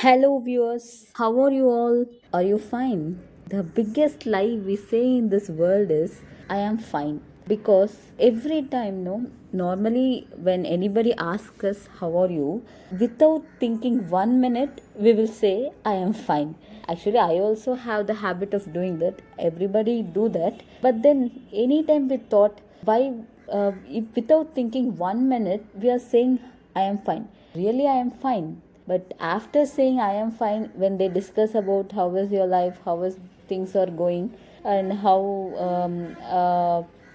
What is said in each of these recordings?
Hello, viewers. How are you all? Are you fine? The biggest lie we say in this world is, I am fine. Because every time, no, normally when anybody asks us, how are you? Without thinking 1 minute, we will say, I am fine. Actually, I also have the habit of doing that. Everybody do that. But then, anytime we thought, why, if without thinking 1 minute, we are saying, I am fine. Really, I am fine, but after saying I am fine, when they discuss about how is your life, how is things are going, and how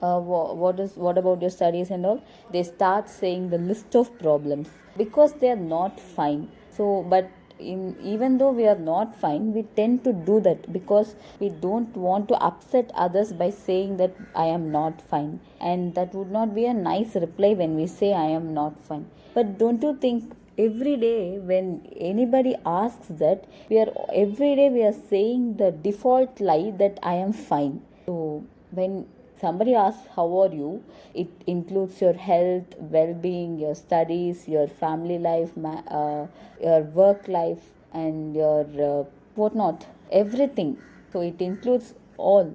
what about your studies and all, they start saying the list of problems because they are not fine. So, but even though we are not fine, we tend to do that because we don't want to upset others by saying that I am not fine, and that would not be a nice reply when we say I am not fine. But don't you think every day when anybody asks that, we are every day we are saying the default lie that I am fine. So when somebody asks how are you, it includes your health, well-being, your studies, your family life, your work life, and your whatnot, everything. So it includes all,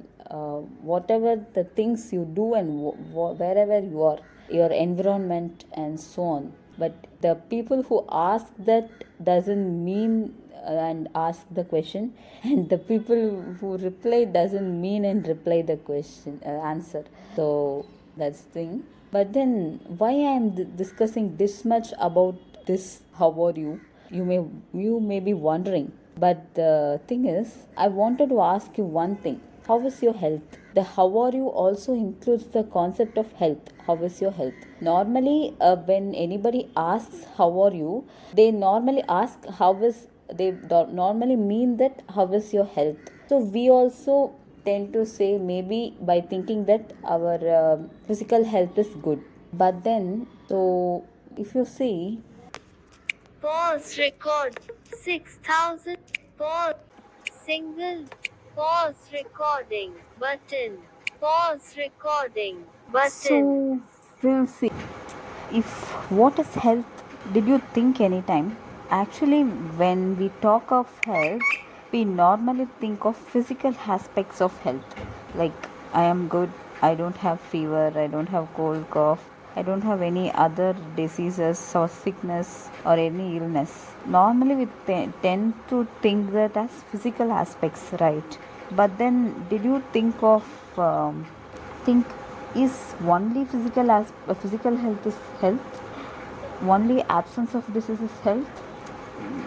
whatever the things you do and wherever you are, your environment and so on. But the people who ask that doesn't mean and ask the question, and the people who reply doesn't mean and reply the question, answer. So that's the thing. But then why I am discussing this much about this how are you, you may be wondering. But the thing is, I wanted to ask you one thing. How is your health? The how are you also includes the concept of health. How is your health? Normally, when anybody asks how are you, they normally ask how is, they normally mean that how is your health. So we also tend to say maybe by thinking that our physical health is good. But then, so if you see, Pause record 6000. Pause. Single. Pause recording button. Pause recording button. so we'll see. If what is health, did you think anytime? Actually, when we talk of health, we normally think of physical aspects of health, like I am good, I don't have fever, I don't have cold cough, I don't have any other diseases or sickness or any illness. Normally we tend to think that as physical aspects, right? But then did you think of think, is only physical health is health, only absence of disease is health?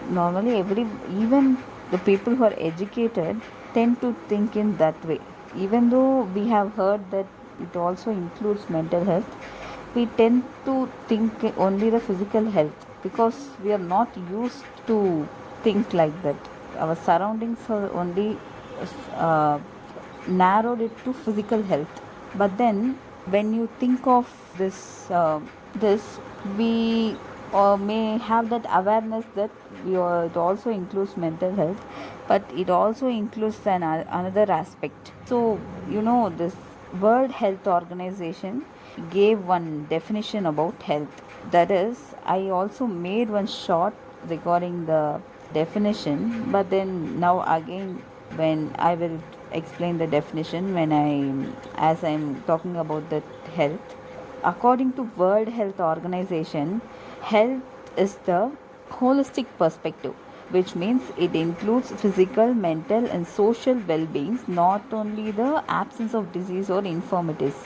Normally even the people who are educated tend to think in that way. Even though we have heard that it also includes mental health, we tend to think only the physical health because we are not used to think like that. Our surroundings are only uh, narrowed it to physical health. But then when you think of this, we may have that awareness that it also includes mental health, but it also includes another aspect. So this World Health Organization gave one definition about health. That is, I also made one short regarding the definition, but then now again, when I will explain the definition when as I'm talking about the health. According to World Health Organization, health is the holistic perspective, which means it includes physical, mental, and social well beings, not only the absence of disease or infirmities,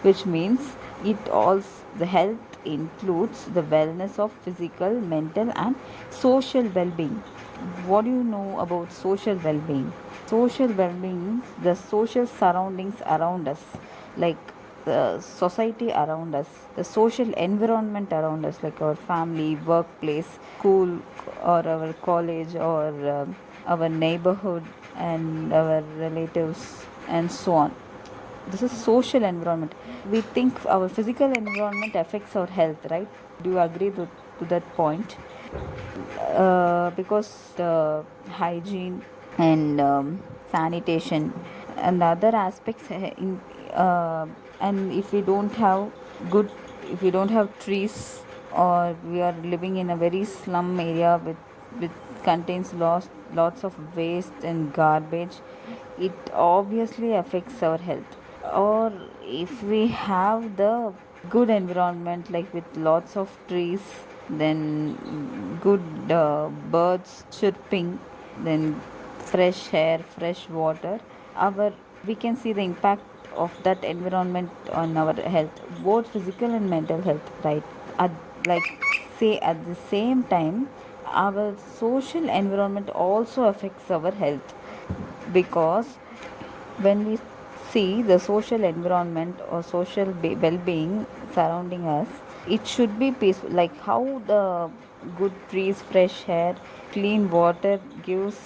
which means it also the health includes the wellness of physical, mental, and social well being. What do you know about social well being? Social well being, the social surroundings around us, like the society around us, the social environment around us, like our family, workplace, school, or our college, or our neighborhood, and our relatives, and so on. This is social environment. We think our physical environment affects our health, right? Do you agree to that point? Because the hygiene and sanitation and other aspects and if we don't have if we don't have trees, or we are living in a very slum area with which contains lots of waste and garbage, it obviously affects our health. Or if we have the good environment, like with lots of trees, then good birds chirping, then fresh air, fresh water, our we can see the impact of that environment on our health, both physical and mental health, right? at, like say at the same time, our social environment also affects our health, because when we see the social environment or social well-being surrounding us, it should be peaceful, like how the good trees, fresh air, clean water gives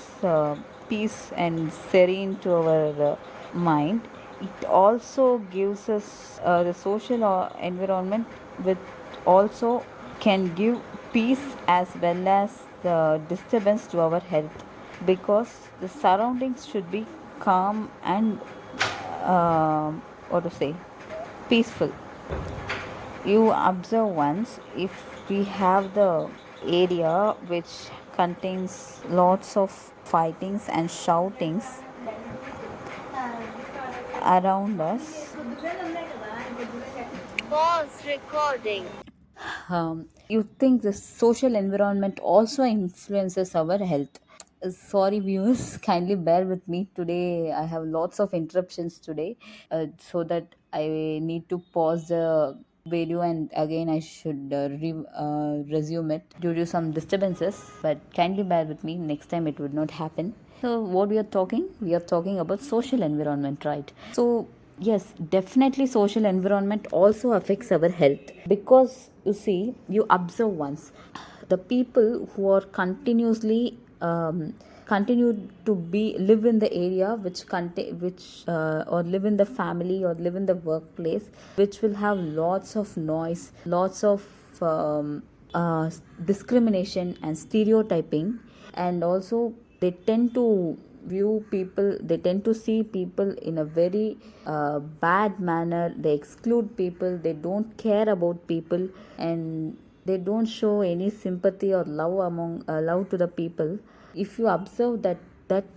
peace and serene to our mind. It also gives us the social environment with also can give peace as well as the disturbance to our health, because the surroundings should be calm and what to say, peaceful. You observe once, if we have the area which contains lots of fightings and shoutings around us, Pause recording. you think the social environment also influences our health. Sorry viewers, kindly bear with me today. I have lots of interruptions today, so that I need to pause the video and again I should resume it due to some disturbances, but kindly bear with me, next time it would not happen. So what we are talking about social environment, right? So yes, definitely social environment also affects our health, because you see, you observe once, the people who are continuously continue to be live in the area which contain which or live in the family or live in the workplace, which will have lots of noise, lots of uh, discrimination and stereotyping, and also they tend to view people, they tend to see people in a very bad manner, they exclude people, they don't care about people, and they don't show any sympathy or love among love to the people. If you observe that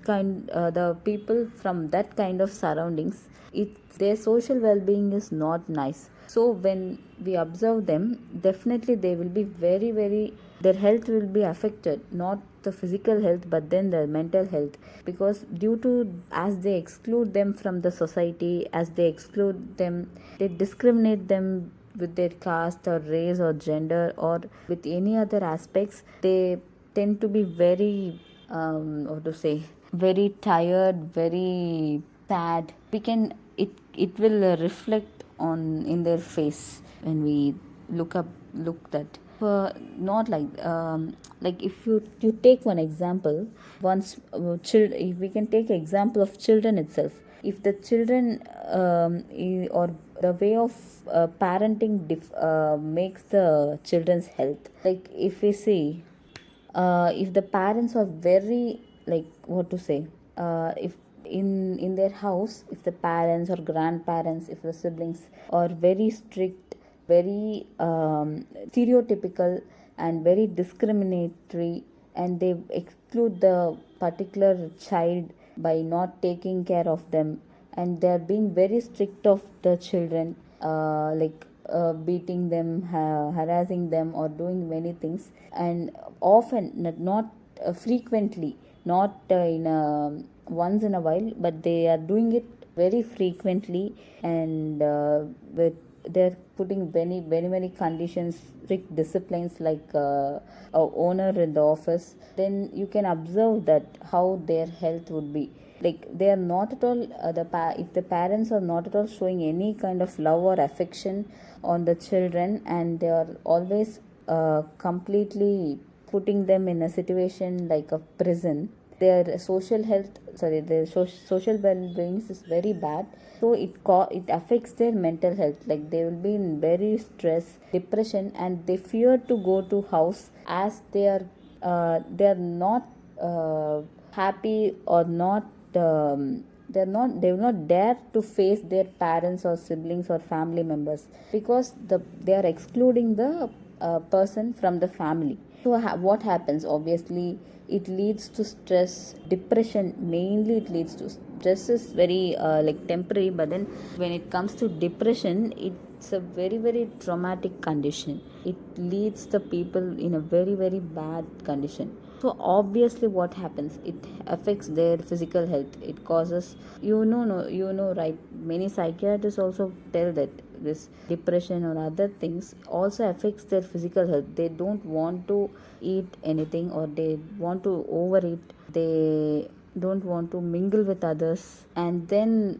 kind the people from that kind of surroundings, it their social well-being is not nice. So when we observe them, definitely they will be very, their health will be affected, not the physical health but then the mental health, because due to, as they exclude them from the society, as they exclude them, they discriminate them with their caste or race or gender or with any other aspects, they tend to be very what to say, very tired, very sad. We can, it will reflect on in their face when we look that. Not like if you take one example, once if we can take example of children itself. If the children or the way of parenting makes the children's health, like if we see, if the parents are very, like what to say, if in their house, if the parents or grandparents, if the siblings are very strict, very stereotypical and very discriminatory, and they exclude the particular child by not taking care of them, and they are being very strict of the children, beating them, harassing them, or doing many things, and often not frequently, not in a, once in a while, but they are doing it very frequently, and with they're putting many conditions, strict disciplines, like a owner in the office, then you can observe that how their health would be. Like they are not at all if the parents are not at all showing any kind of love or affection on the children, and they are always completely putting them in a situation like a prison, their social health, sorry, their social well-being is very bad. So it affects their mental health, like they will be in very stress, depression, and they fear to go to house, as they are not happy or not, they will not dare to face their parents or siblings or family members, because they are excluding the person from the family. So what happens? Obviously, it leads to stress, depression. Mainly, it leads to stress is very like temporary, but then when it comes to depression, it's a very very traumatic condition. It leads the people in a very very bad condition. So obviously, what happens? It affects their physical health. It causes, right? Many psychiatrists also tell that this depression or other things also affects their physical health. They don't want to eat anything, or they want to overeat. They don't want to mingle with others, and then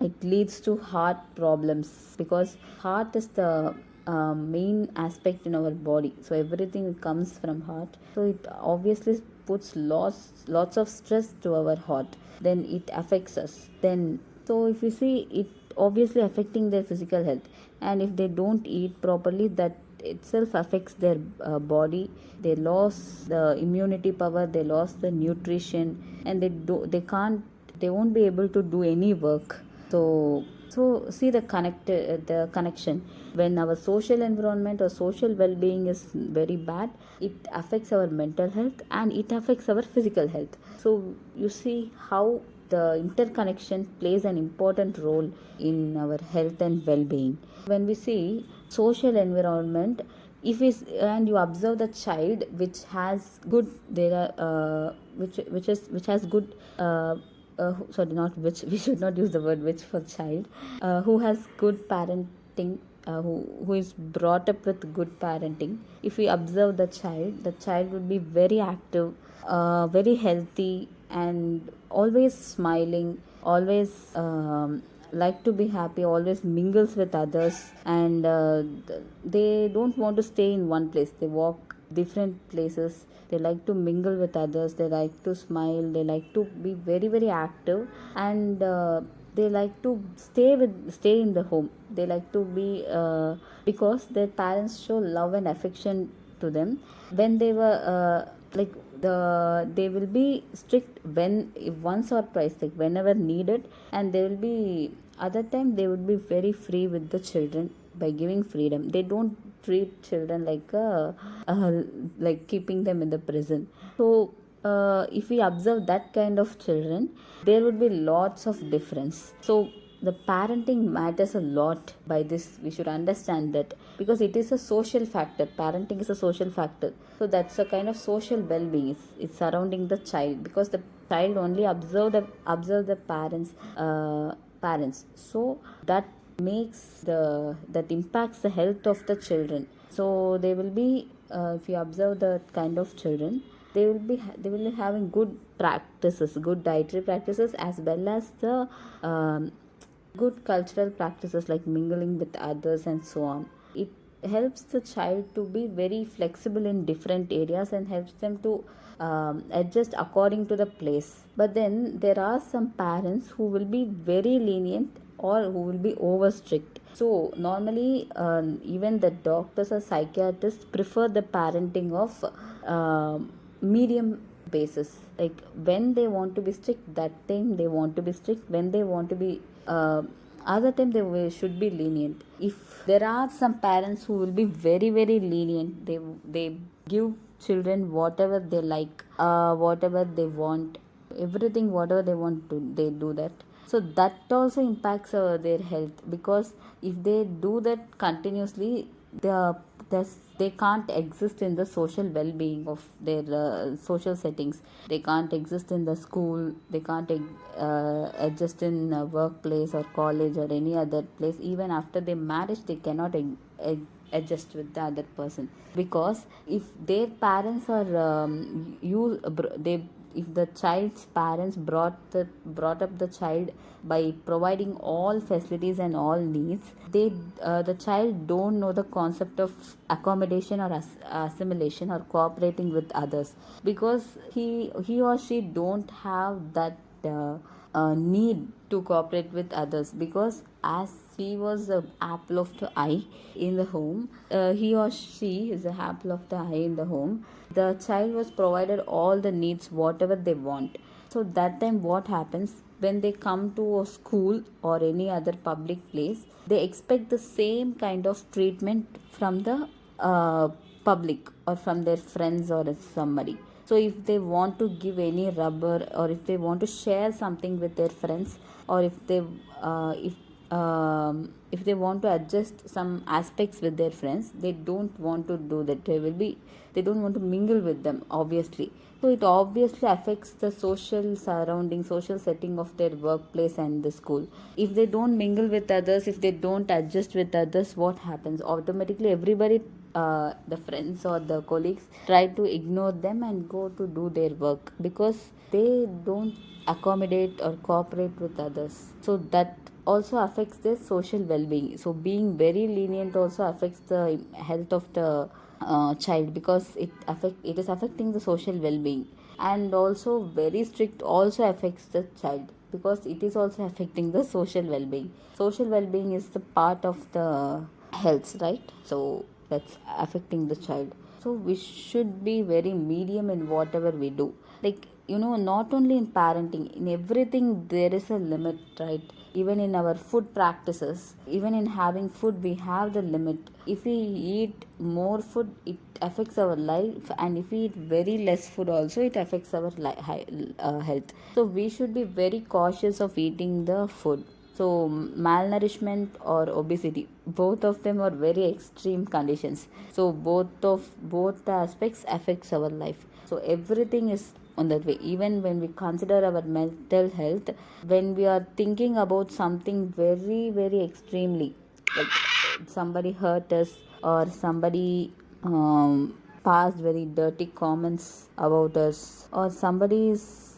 it leads to heart problems, because heart is the main aspect in our body, so everything comes from heart. So it obviously puts lots of stress to our heart, then it affects us. Then, so if you see, it obviously affecting their physical health, and if they don't eat properly, that itself affects their body. They lost the immunity power, they lost the nutrition, and they won't be able to do any work. So see the connection. When our social environment or social well-being is very bad, it affects our mental health and it affects our physical health. So you see how the interconnection plays an important role in our health and well-being. When we see social environment, if is and you observe the child which has good, there are which has good sorry, not which, we should not use the word which for child, who has good parenting, who is brought up with good parenting. If we observe the child would be very active, very healthy, and always smiling, always like to be happy, always mingles with others, and they don't want to stay in one place. They walk different places, they like to mingle with others, they like to smile, they like to be very very active, and they like to stay in the home. They like to be because their parents show love and affection to them. When they were like they will be strict when, if once or twice, like whenever needed, and they will be other time they would be very free with the children by giving freedom. They don't treat children like keeping them in the prison. So if we observe that kind of children, there would be lots of difference. So the parenting matters a lot. By this we should understand that, because it is a social factor. Parenting is a social factor, so that's a kind of social well-being. It's surrounding the child, because the child only observe the parents. So that that impacts the health of the children. So they will be if you observe the kind of children, they will be having good practices, good dietary practices, as well as the good cultural practices like mingling with others and so on. It helps the child to be very flexible in different areas and helps them to adjust according to the place. But then there are some parents who will be very lenient, or who will be over strict. So normally even the doctors or psychiatrists prefer the parenting of medium basis. Like when they want to be strict, that time they want to be strict. When they want to be other time, should be lenient. If there are some parents who will be very very lenient, they give children whatever they like, whatever they want, everything whatever they want to, they do that. So that also impacts their health, because if they do that continuously, they can't exist in the social well-being of their social settings. They can't exist in the school, they can't adjust in workplace or college or any other place. Even after they marriage, they cannot adjust with the other person, because if their parents are they if the child's parents brought up the child by providing all facilities and all needs, the child don't know the concept of accommodation or assimilation or cooperating with others, because he or she don't have that need to cooperate with others, because as he was the apple of the eye in the home, he or she is the apple of the eye in the home. The child was provided all the needs whatever they want. So that time what happens, when they come to a school or any other public place, they expect the same kind of treatment from the public or from their friends or somebody. So if they want to give any rubber, or if they want to share something with their friends, or if they want to adjust some aspects with their friends, they don't want to do that. They don't want to mingle with them, obviously. So it obviously affects the social surrounding, social setting of their workplace and the school. If they don't mingle with others, if they don't adjust with others, what happens? Automatically, everybody, the friends or the colleagues, try to ignore them and go to do their work because they don't accommodate or cooperate with others. So that also affects their social well-being. So being very lenient also affects the health of the child, because it is affecting the social well-being. And also very strict also affects the child, because it is also affecting the social well-being. Social well-being is the part of the health, right? So that's affecting the child. So we should be very medium in whatever we do. Like, not only in parenting, in everything there is a limit, right? Even in our food practices, even in having food, we have the limit. If we eat more food, it affects our life, and if we eat very less food also, it affects our health. So we should be very cautious of eating the food. So malnourishment or obesity, both of them are very extreme conditions. So both the aspects affects our life. So everything is on that way. Even when we consider our mental health, when we are thinking about something very very extremely, like somebody hurt us, or somebody passed very dirty comments about us, or somebody is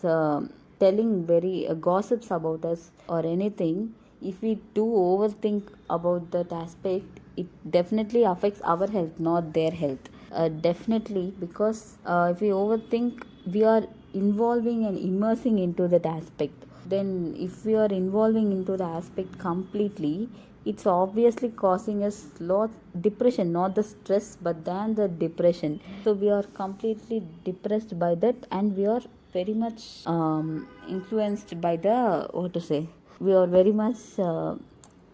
telling very gossips about us or anything, if we do overthink about that aspect, it definitely affects our health, not their health. Definitely, because if we overthink, we are involving and immersing into that aspect. Then if we are involving into the aspect completely, it's obviously causing us lot depression, not the stress but then the depression. So we are completely depressed by that, and we are very much influenced by the, what to say, we are very much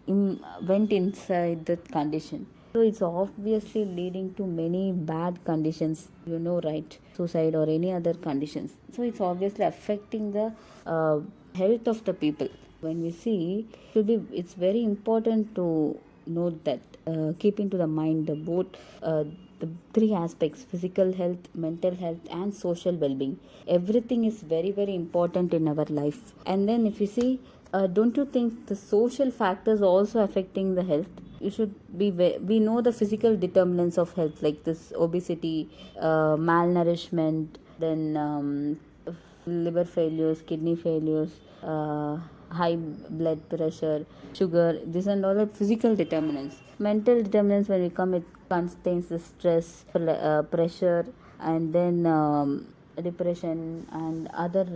went inside that condition. So it's obviously leading to many bad conditions, right? Suicide or any other conditions. So it's obviously affecting the health of the people. When we see, it's very important to note that, keep into the mind the three aspects: physical health, mental health, and social well-being. Everything is very very important in our life. And then if you see, don't you think the social factors also affecting the health? You should be we know the physical determinants of health, like this obesity, malnourishment, then liver failures, kidney failures, high blood pressure, sugar. These are all the physical determinants. Mental determinants, when we come, it contains the stress, pressure, and then depression and other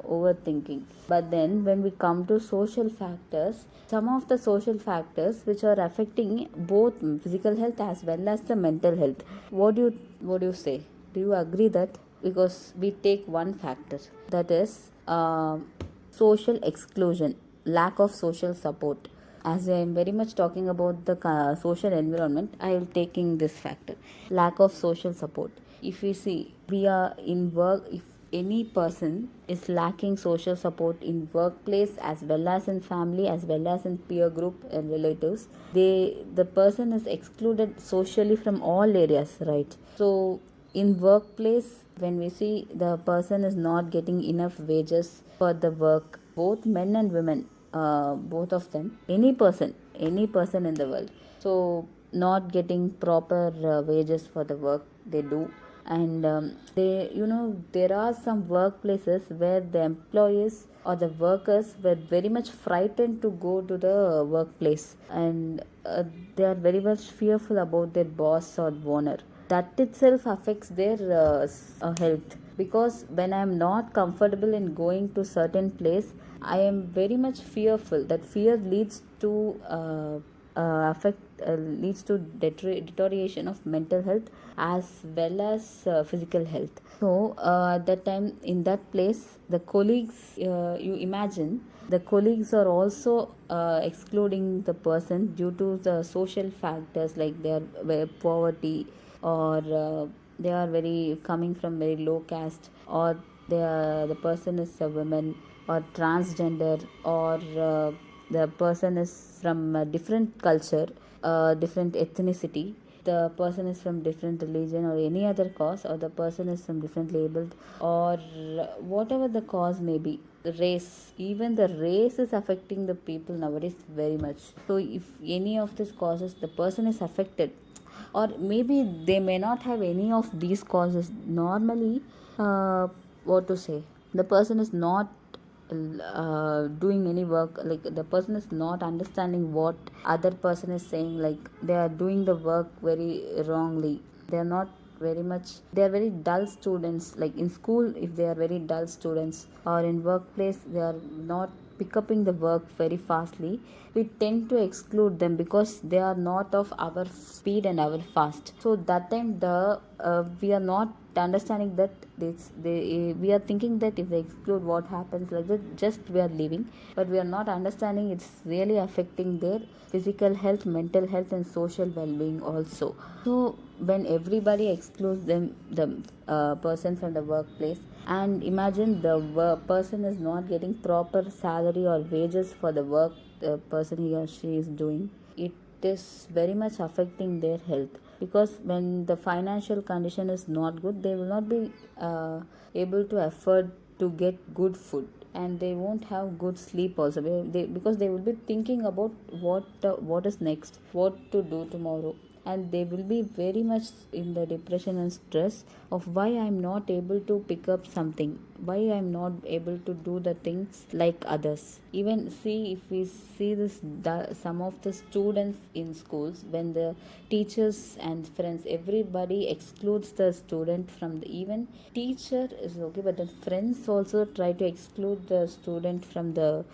overthinking. But then when we come to social factors, some of the social factors which are affecting both physical health as well as the mental health. What do you say? Do you agree that? Because we take one factor, that is social exclusion, lack of social support. As I am very much talking about the social environment, I am taking this factor, lack of social support. If we see, we are in work, if any person is lacking social support in workplace as well as in family as well as in peer group and relatives, the person is excluded socially from all areas, right? So in workplace, when we see the person is not getting enough wages for the work, both men and women, both of them, any person in the world, so not getting proper wages for the work they do. And they there are some workplaces where the employees or the workers were very much frightened to go to the workplace, and they are very much fearful about their boss or owner. That itself affects their health, because when I am not comfortable in going to certain place, I am very much fearful. That fear leads to affect leads to deterioration of mental health as well as physical health. So at that time, in that place, the colleagues, you imagine, the colleagues are also excluding the person due to the social factors, like their poverty, or they are very coming from very low caste, or the person is a woman, or transgender, or the person is from a different culture, different ethnicity, the person is from different religion or any other cause, or the person is from different labeled, or whatever the cause may be, the race, even the race is affecting the people nowadays very much. So if any of these causes the person is affected, or maybe they may not have any of these causes normally, what to say, the person is not doing any work, like the person is not understanding what other person is saying, like they are doing the work very wrongly, they are not very much, they are very dull students, like in school if they are very dull students, or in workplace they are not pick upping the work very fastly, we tend to exclude them because they are not of our speed and our fast. So that time the we are not understanding that we are thinking that if they exclude what happens, like that just we are leaving, but we are not understanding it's really affecting their physical health, mental health and social well-being also. So when everybody excludes them, the person from the workplace, and imagine the person is not getting proper salary or wages for the work the person he or she is doing, it is very much affecting their health, because when the financial condition is not good, they will not be able to afford to get good food, and they won't have good sleep also, because they will be thinking about what is next, what to do tomorrow, and they will be very much in the depression and stress of why I'm not able to pick up something, why I'm not able to do the things like others. Even see, if we see this, some of the students in schools, when the teachers and friends, everybody excludes the student from the, even teacher is okay, but the friends also try to exclude the student from the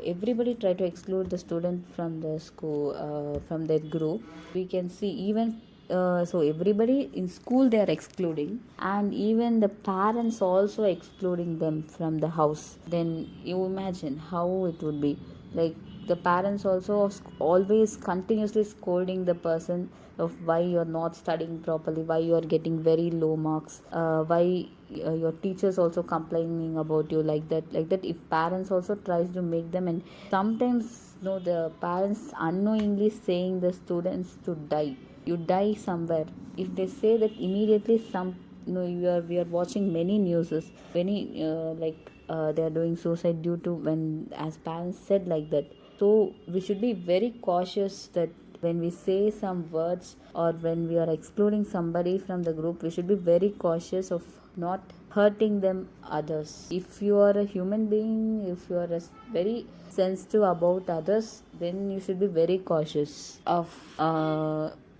everybody try to exclude the student from the school, from their group. We can see even so everybody in school they are excluding, and even the parents also excluding them from the house. Then you imagine how it would be, like the parents also always continuously scolding the person of why you're not studying properly, why you are getting very low marks, why your teachers also complaining about you, like that if parents also tries to make them, and sometimes no, the parents unknowingly saying the students to die, you die somewhere. If they say that immediately, some, no, we are watching many newses, many they are doing suicide due to, when as parents said like that. So we should be very cautious that when we say some words, or when we are excluding somebody from the group, we should be very cautious of not hurting them others. If you are a human being, if you are very sensitive about others, then you should be very cautious of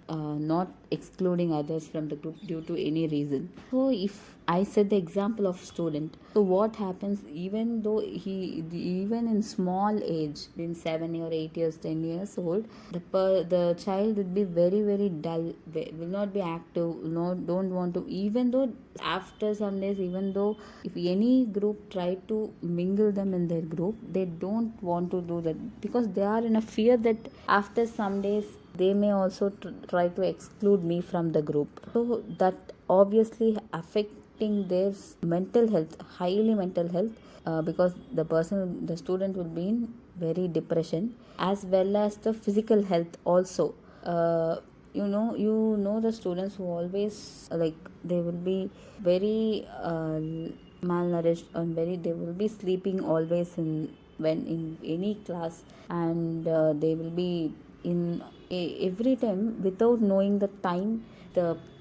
not excluding others from the group due to any reason. So if I said the example of student, so what happens, even though even in small age, in 7 or 8 years, 10 years old, the child would be very very dull, will not be active, don't want to, even though after some days, even though if any group try to mingle them in their group, they don't want to do that, because they are in a fear that after some days they may also try to exclude me from the group. So that obviously affecting their mental health, highly mental health, because the student will be in very depression, as well as the physical health also. You know the students who always, like they will be very malnourished, and very, they will be sleeping always in, when in any class, and they will be in every time without knowing the time.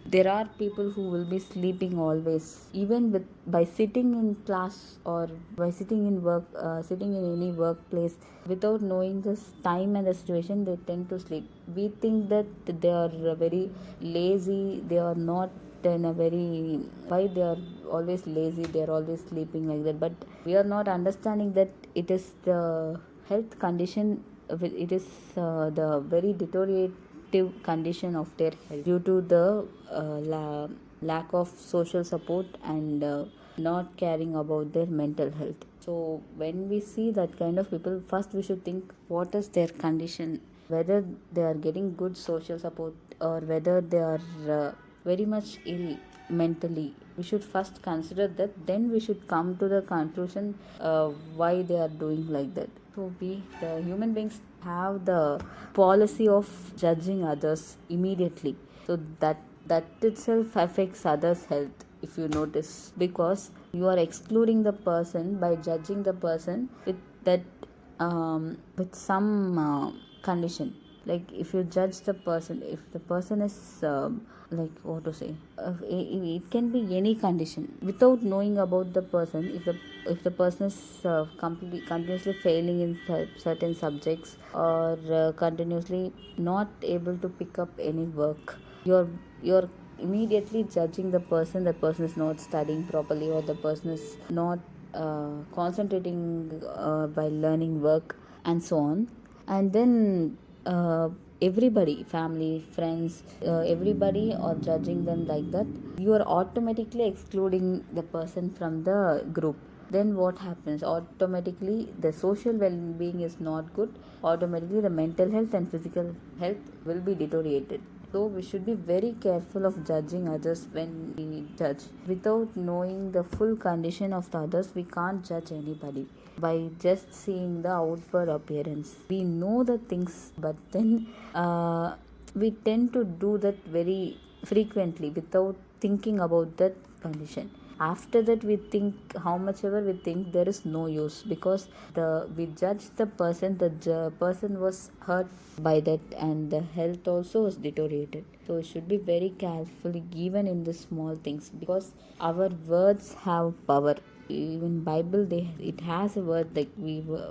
There are people who will be sleeping always, even with by sitting in class, or by sitting in work, sitting in any workplace, without knowing this time and the situation, they tend to sleep. We think that they are very lazy, they are not in a very, why they are always lazy, they are always sleeping like that, but we are not understanding that it is the health condition, it is the very deteriorative condition of their health, due to the lack of social support, and not caring about their mental health. So when we see that kind of people, first we should think what is their condition, whether they are getting good social support, or whether they are very much ill mentally, we should first consider that, then we should come to the conclusion why they are doing like that. So we, the human beings, have the policy of judging others immediately. So that itself affects others health, if you notice, because you are excluding the person by judging the person with that with some condition. Like if you judge the person, if the person is like what to say, it can be any condition without knowing about the person. If the person is continuously failing in certain subjects, or continuously not able to pick up any work, you're immediately judging the person. The person is not studying properly, or the person is not concentrating by learning work, and so on. And then everybody, family, friends, everybody are judging them like that. You are automatically excluding the person from the group. Then what happens? Automatically the social well-being is not good. Automatically the mental health and physical health will be deteriorated. So we should be very careful of judging others. When we judge without knowing the full condition of the others, we can't judge anybody by just seeing the outward appearance. We know the things, but then we tend to do that very frequently without thinking about that condition. After that, we think, how much ever we think, there is no use, because we judge the person. The person was hurt by that, and the health also was deteriorated. So we should be very careful even in the small things, because our words have power. Even Bible, it has a word like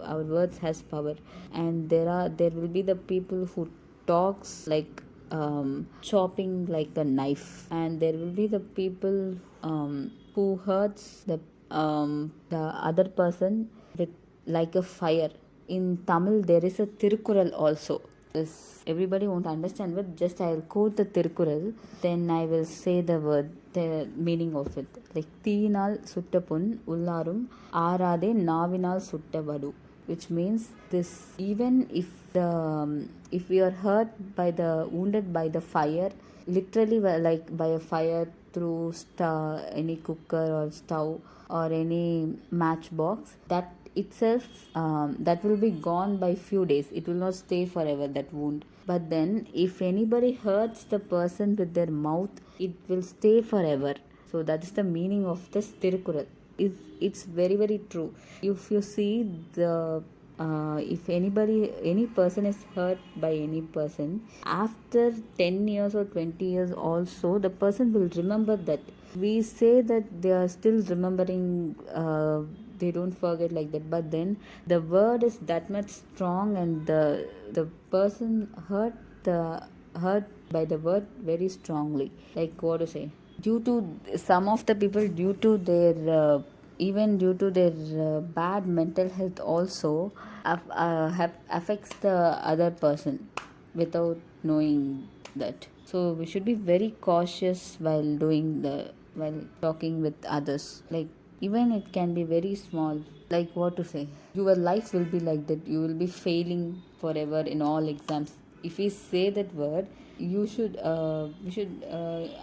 our words has power. And there will be the people who talks like chopping like a knife, and there will be the people who hurts the other person with like a fire. In Tamil there is a Tirukural also. This everybody won't understand, but just I'll quote the Tirukural, then I will say the word, the meaning of it. Like தீயினால் சுட்ட புண் உள்ளாரும் ஆறாதே நாவினால் சுட்ட வடு, which means this, even if we are hurt by the wounded by the fire, literally like by a fire through any cooker or stove or any matchbox, that itself that will be gone by few days. It will not stay forever, that wound. But then if anybody hurts the person with their mouth, it will stay forever. So that is the meaning of this Tirukural. It's very very true. If you see the if any person is hurt by any person, after 10 years or 20 years also, the person will remember that. We say that they are still remembering, they don't forget like that, but then the word is that much strong, and the person hurt by the word very strongly. Like what to say, due to some of the people, due to their even due to their bad mental health also affects the other person without knowing that. So we should be very cautious while talking with others. Like even it can be very small, like what to say, your life will be like that, you will be failing forever in all exams. If we say that word, we should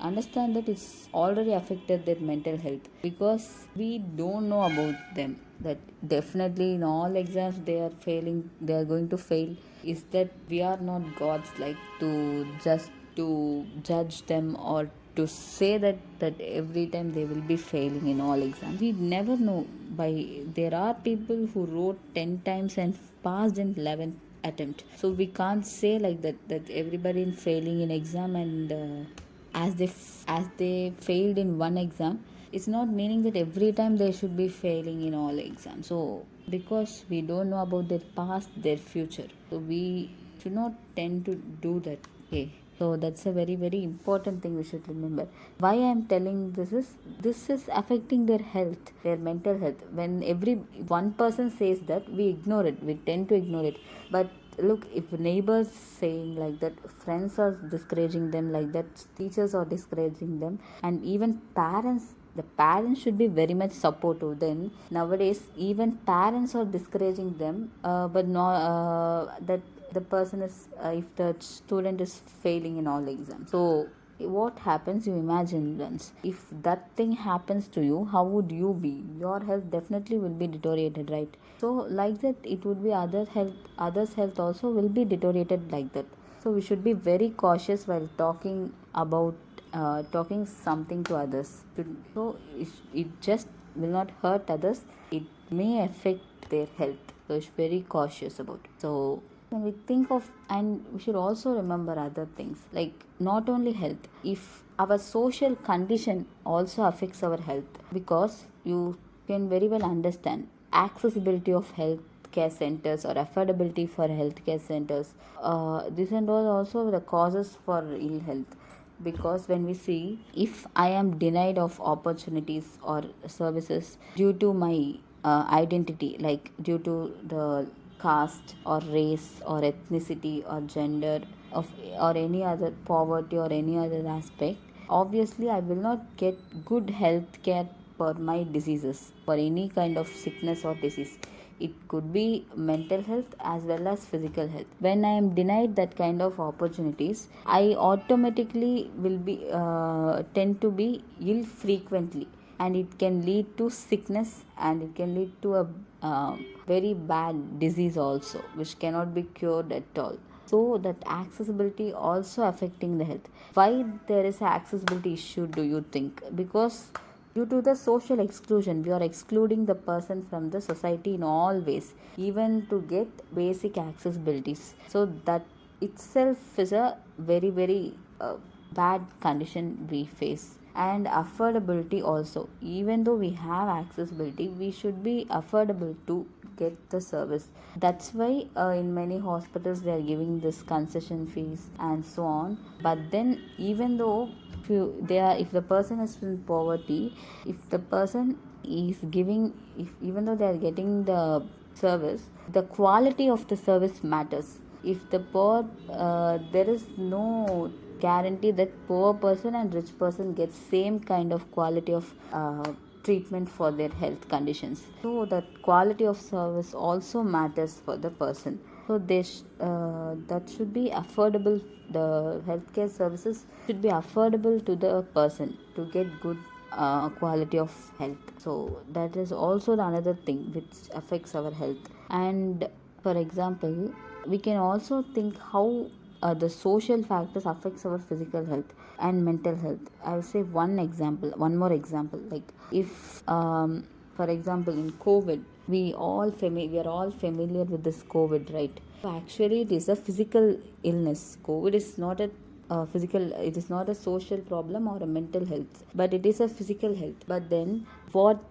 understand that it's already affected their mental health, because we don't know about them, that definitely in all exams they are failing, they are going to fail. Is that we are not gods, like to just to judge them, or to say that every time they will be failing in all exams. We never know. There are people who wrote 10 times and passed in 11th attempt. So we can't say like that everybody is failing in exam, and as they failed in one exam, it's not meaning that every time they should be failing in all exams. So because we don't know about their past, their future, so we should not tend to do that. Okay, so that's a very very important thing we should remember. Why I am telling this is affecting their health, their mental health. When every one person says that, we ignore it, we tend to ignore it. But look, if neighbors saying like that, friends are discouraging them like that, teachers are discouraging them, and even the parents should be very much supportive. Then nowadays even parents are discouraging them, but no that the person is if the student is failing in all exams. So what happens, you imagine once, if that thing happens to you, how would you be? Your health definitely will be deteriorated, right? So like that, it would be others health also will be deteriorated like that. So we should be very cautious while talking about talking something to others. So it just will not hurt others, it may affect their health, so it's very cautious about it. So when we think of, and we should also remember other things like not only health, if our social condition also affects our health, because you can very well understand accessibility of health care centers or affordability for healthcare centers, this and all also the causes for ill health. Because when we see, if I am denied of opportunities or services due to my identity, like due to the caste or race or ethnicity or gender of, or any other poverty or any other aspect, obviously I will not get good health care for my diseases, for any kind of sickness or disease. It could be mental health as well as physical health. When I am denied that kind of opportunities, I automatically will be tend to be ill frequently, and it can lead to sickness, and it can lead to a very bad disease also, which cannot be cured at all. So that accessibility also affecting the health. Why there is a accessibility issue, do you think? Because due to the social exclusion, we are excluding the person from the society in all ways, even to get basic accessibilities. So that itself is a very bad condition we face. And affordability also, even though we have accessibility, we should be affordable to get the service. That's why in many hospitals they are giving this concession fees and so on. But then, even though if the person is in poverty, if the person is giving, if even though they are getting the service, the quality of the service matters. If the poor, there is no guarantee that poor person and rich person gets same kind of quality of treatment for their health conditions. So that quality of service also matters for the person. So that should be affordable. The healthcare services should be affordable to the person to get good quality of health. So that is also another thing which affects our health. And for example, we can also think how the social factors affects our physical health and mental health. I will say one more example. Like if for example in COVID, we are all familiar with this COVID, right? So actually it is a physical illness. COVID is not a physical, it is not a social problem or a mental health, but it is a physical health. But then what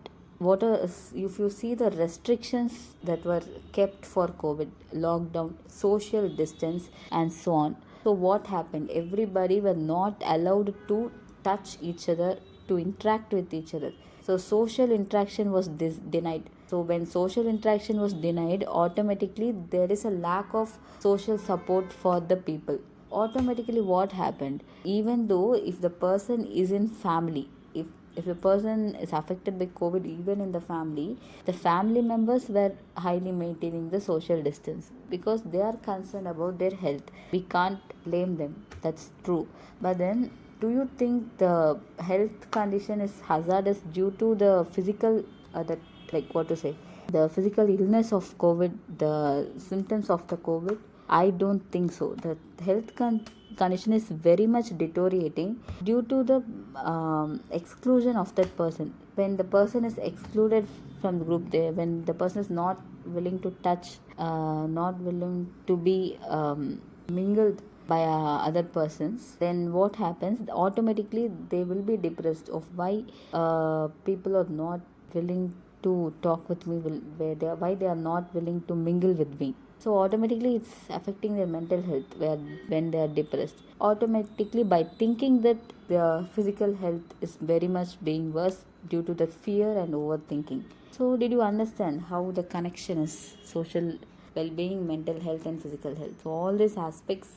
are, if you see the restrictions that were kept for COVID, lockdown, social distance, and so on. So what happened? Everybody were not allowed to touch each other, to interact with each other. So social interaction was denied. So when social interaction was denied, automatically there is a lack of social support for the people. Automatically what happened? Even though if the person is in family, if a person is affected by COVID, even in the family members were highly maintaining the social distance because they are concerned about their health. We can't blame them. That's true. But then, do you think the health condition is hazardous due to the physical, that like what to say, the physical illness of COVID, the symptoms of the COVID? I don't think so. The health condition is very much deteriorating due to the exclusion of that person. When the person is excluded from the group, there, when the person is not willing to touch, not willing to be mingled by other persons, then what happens? Automatically, they will be depressed of why people are not willing to talk with me, why they are not willing to mingle with me. So automatically it's affecting their mental health when they are depressed. Automatically, by thinking that their physical health is very much being worse due to the fear and overthinking. So did you understand how the connection is social well-being, mental health and physical health? So all these aspects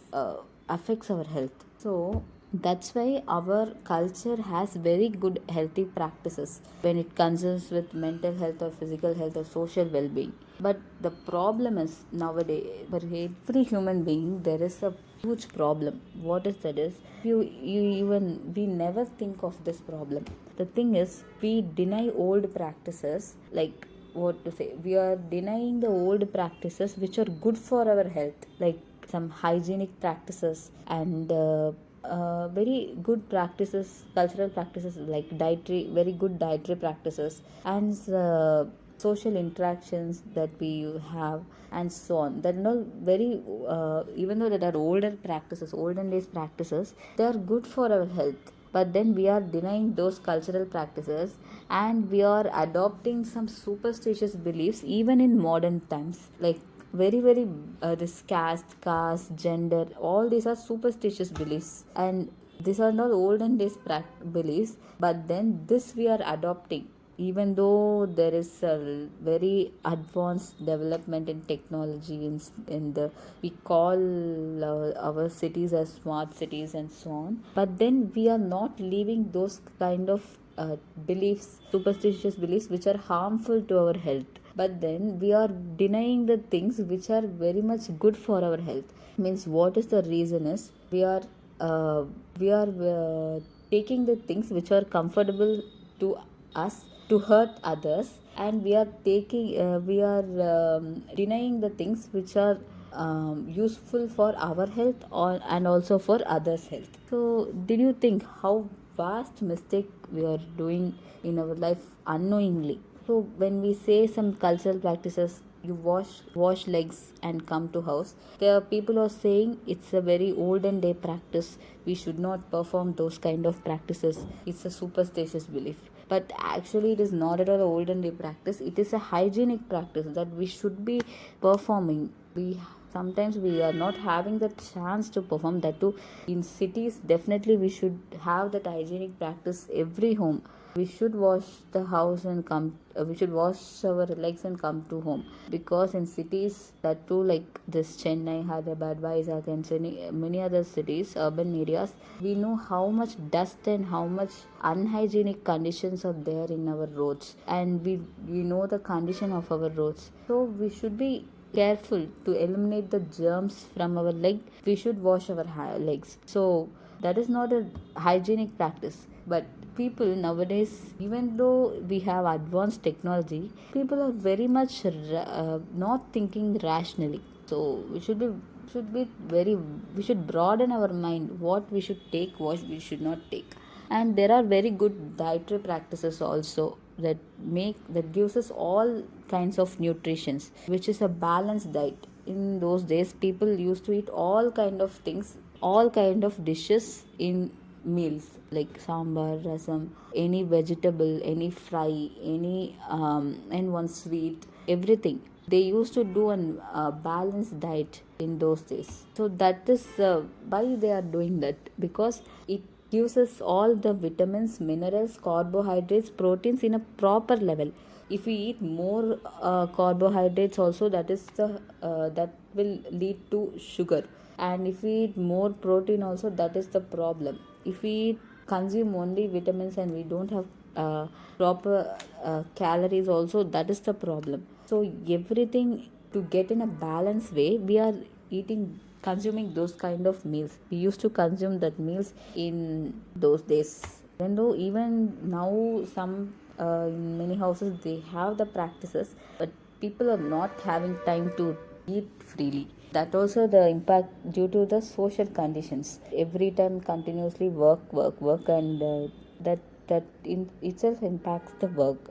affects our health. So That's why our culture has very good healthy practices when it concerns with mental health or physical health or social well-being. But the problem is nowadays for every human being there is a huge problem. What is that is you even we never think of this problem. The thing is we deny old practices, like what to say, we are denying the old practices which are good for our health, like some hygienic practices and very good practices, cultural practices like dietary, very good dietary practices, and social interactions that we have, and so on. That are very, even though that are older practices, olden days practices, they are good for our health. But then we are denying those cultural practices and we are adopting some superstitious beliefs even in modern times, like very this caste, gender, all these are superstitious beliefs, and these are not olden days beliefs, but then this we are adopting, even though there is a very advanced development in technology in the we call our cities as smart cities and so on, but then we are not leaving those kind of beliefs, superstitious beliefs which are harmful to our health, but then we are denying the things which are very much good for our health. Means what is the reason is uh, we are taking the things which are comfortable to us to hurt others, and we are denying the things which are useful for our health and also for others health. So did you think how vast mistake we are doing in our life unknowingly? So when we say some cultural practices, you wash legs and come to house, there are people are saying it's a very olden day practice. We should not perform those kind of practices. It's a superstitious belief. But actually, it is not at all an olden day practice. It is a hygienic practice that we should be performing. We sometimes we are not having the chance to perform that too. In cities, definitely we should have that hygienic practice every home. We should wash the house and come we should wash our legs and come to home, because in cities that too, like this Chennai, Hyderabad, Vizag and many other cities, urban areas, we know how much dust and how much unhygienic conditions are there in our roads, and we know the condition of our roads, so we should be careful to eliminate the germs from our leg. We should wash our legs. So that is not a hygienic practice. But people nowadays, even though we have advanced technology, people are very much not thinking rationally. So we should broaden our mind what we should take, what we should not take. And there are very good dietary practices also that gives us all kinds of nutritions, which is a balanced diet. In those days people used to eat all kind of things, all kind of dishes in meals, like sambar, rasam, any vegetable, any fry, any and one sweet, everything. They used to do a balanced diet in those days. So that is why they are doing that, because it gives us all the vitamins, minerals, carbohydrates, proteins in a proper level. If we eat more carbohydrates also, that will lead to sugar, and if we eat more protein also, that is the problem. If we consume only vitamins and we don't have proper calories also, that is the problem. So everything to get in a balanced way, we are eating, consuming those kind of meals. We used to consume that meals in those days. Even though even now some in many houses they have the practices, but people are not having time to eat freely. That also the impact due to the social conditions. Every time continuously work, and that in itself impacts the work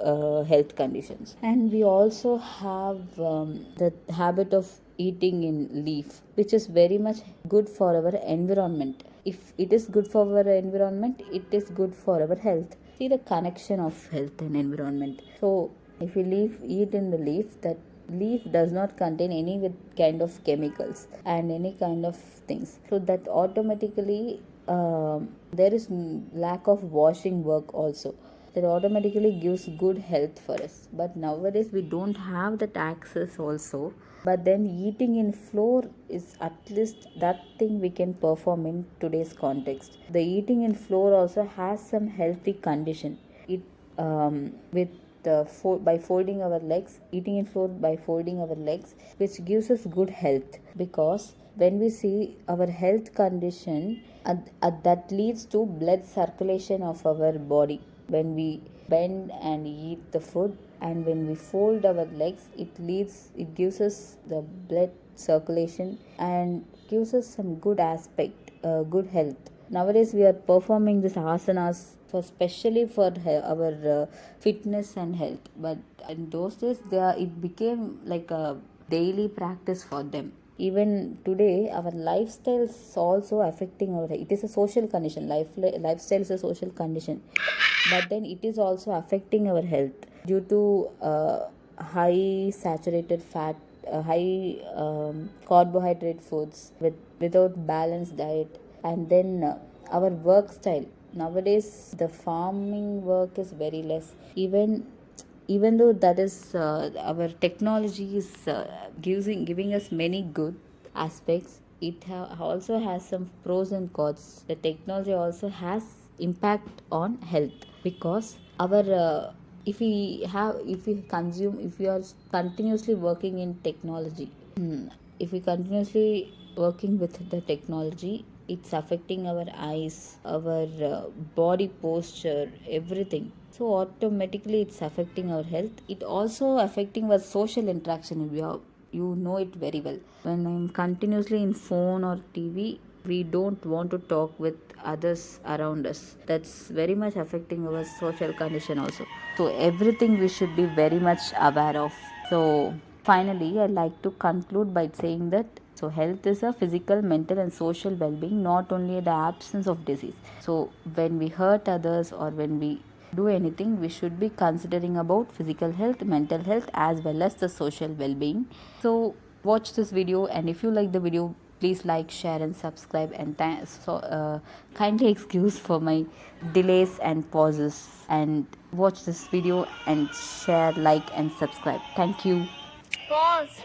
health conditions. And we also have the habit of eating in leaf, which is very much good for our environment. If it is good for our environment, it is good for our health. See the connection of health and environment. So if we eat in the leaf, that leaf does not contain any with kind of chemicals and any kind of things, so that automatically there is lack of washing work also. that automatically gives good health for us. But nowadays we don't have that access also. But then eating in floor is at least that thing we can perform in today's context. The eating in floor also has some healthy condition. It with by folding our legs, eating in floor by folding our legs, which gives us good health, because when we see our health condition, that leads to blood circulation of our body. When we bend and eat the food, and when we fold our legs, it gives us the blood circulation and gives us some good aspect, good health. Nowadays we are performing this asanas for specially for our fitness and health, but in those days it became like a daily practice for them. Even today our lifestyle is also affecting our, it is a social condition, lifestyle is a social condition, but then it is also affecting our health due to high saturated fat, high carbohydrate foods, without balanced diet. And then our work style, nowadays the farming work is very less. Even though that is our technology is giving us many good aspects, it also has some pros and cons. The technology also has impact on health, because our if we are continuously working in technology, if we continuously working with the technology, it's affecting our eyes, our body posture, everything. So automatically it's affecting our health. It also affecting our social interaction. You know it very well. When I'm continuously in phone or TV, we don't want to talk with others around us. That's very much affecting our social condition also. So everything we should be very much aware of. So finally, I'd like to conclude by saying that so health is a physical, mental and social well-being, not only the absence of disease. So when we hurt others or when we do anything, we should be considering about physical health, mental health as well as the social well-being. So watch this video, and if you like the video, please like, share and subscribe. And kindly excuse for my delays and pauses, and watch this video and share, like and subscribe. Thank you. Pause.